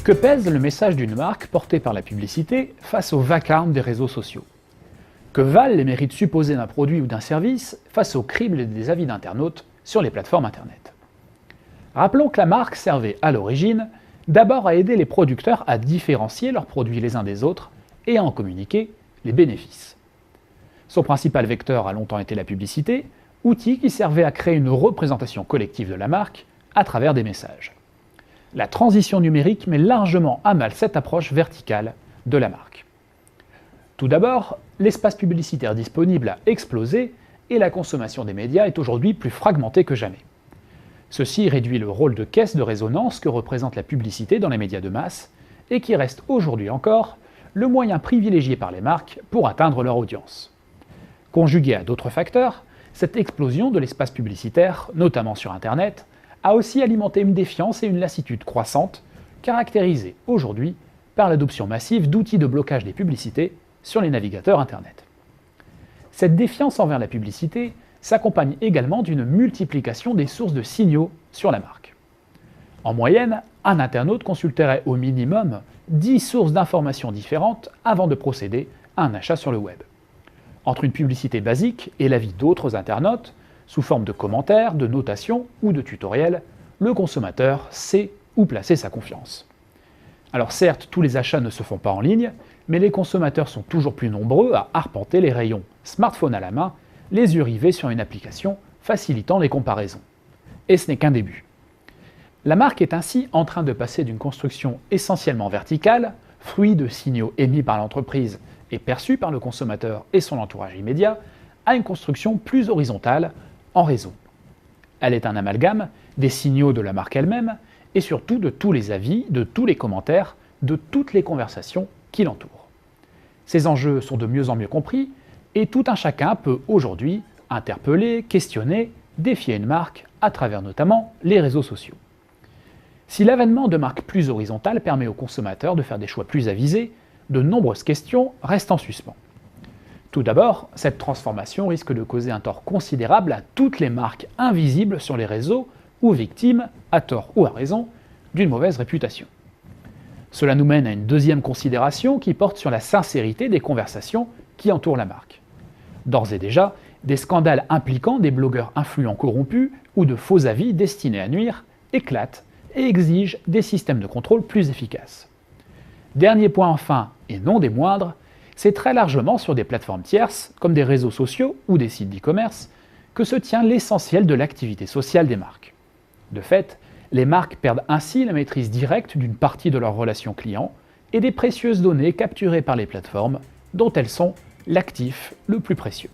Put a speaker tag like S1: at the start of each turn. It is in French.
S1: Que pèse le message d'une marque porté par la publicité face au vacarme des réseaux sociaux? Que valent les mérites supposés d'un produit ou d'un service face au crible des avis d'internautes sur les plateformes internet? Rappelons que la marque servait à l'origine d'abord à aider les producteurs à différencier leurs produits les uns des autres et à en communiquer les bénéfices. Son principal vecteur a longtemps été la publicité, outil qui servait à créer une représentation collective de la marque à travers des messages. La transition numérique met largement à mal cette approche verticale de la marque. Tout d'abord, l'espace publicitaire disponible a explosé et la consommation des médias est aujourd'hui plus fragmentée que jamais. Ceci réduit le rôle de caisse de résonance que représente la publicité dans les médias de masse et qui reste aujourd'hui encore le moyen privilégié par les marques pour atteindre leur audience. Conjuguée à d'autres facteurs, cette explosion de l'espace publicitaire, notamment sur Internet, a aussi alimenté une défiance et une lassitude croissante, caractérisées aujourd'hui par l'adoption massive d'outils de blocage des publicités sur les navigateurs Internet. Cette défiance envers la publicité s'accompagne également d'une multiplication des sources de signaux sur la marque. En moyenne, un internaute consulterait au minimum 10 sources d'informations différentes avant de procéder à un achat sur le web. Entre une publicité basique et l'avis d'autres internautes, sous forme de commentaires, de notations ou de tutoriels, le consommateur sait où placer sa confiance. Alors certes, tous les achats ne se font pas en ligne, mais les consommateurs sont toujours plus nombreux à arpenter les rayons smartphone à la main, les yeux rivés sur une application facilitant les comparaisons. Et ce n'est qu'un début. La marque est ainsi en train de passer d'une construction essentiellement verticale, fruit de signaux émis par l'entreprise et perçus par le consommateur et son entourage immédiat, à une construction plus horizontale, en réseau. Elle est un amalgame des signaux de la marque elle-même et surtout de tous les avis, de tous les commentaires, de toutes les conversations qui l'entourent. Ces enjeux sont de mieux en mieux compris et tout un chacun peut aujourd'hui interpeller, questionner, défier une marque à travers notamment les réseaux sociaux. Si l'avènement de marques plus horizontales permet aux consommateurs de faire des choix plus avisés, de nombreuses questions restent en suspens. Tout d'abord, cette transformation risque de causer un tort considérable à toutes les marques invisibles sur les réseaux ou victimes, à tort ou à raison, d'une mauvaise réputation. Cela nous mène à une deuxième considération qui porte sur la sincérité des conversations qui entourent la marque. D'ores et déjà, des scandales impliquant des blogueurs influents corrompus ou de faux avis destinés à nuire éclatent et exigent des systèmes de contrôle plus efficaces. Dernier point enfin, et non des moindres, c'est très largement sur des plateformes tierces, comme des réseaux sociaux ou des sites d'e-commerce, que se tient l'essentiel de l'activité sociale des marques. De fait, les marques perdent ainsi la maîtrise directe d'une partie de leurs relations clients et des précieuses données capturées par les plateformes, dont elles sont l'actif le plus précieux.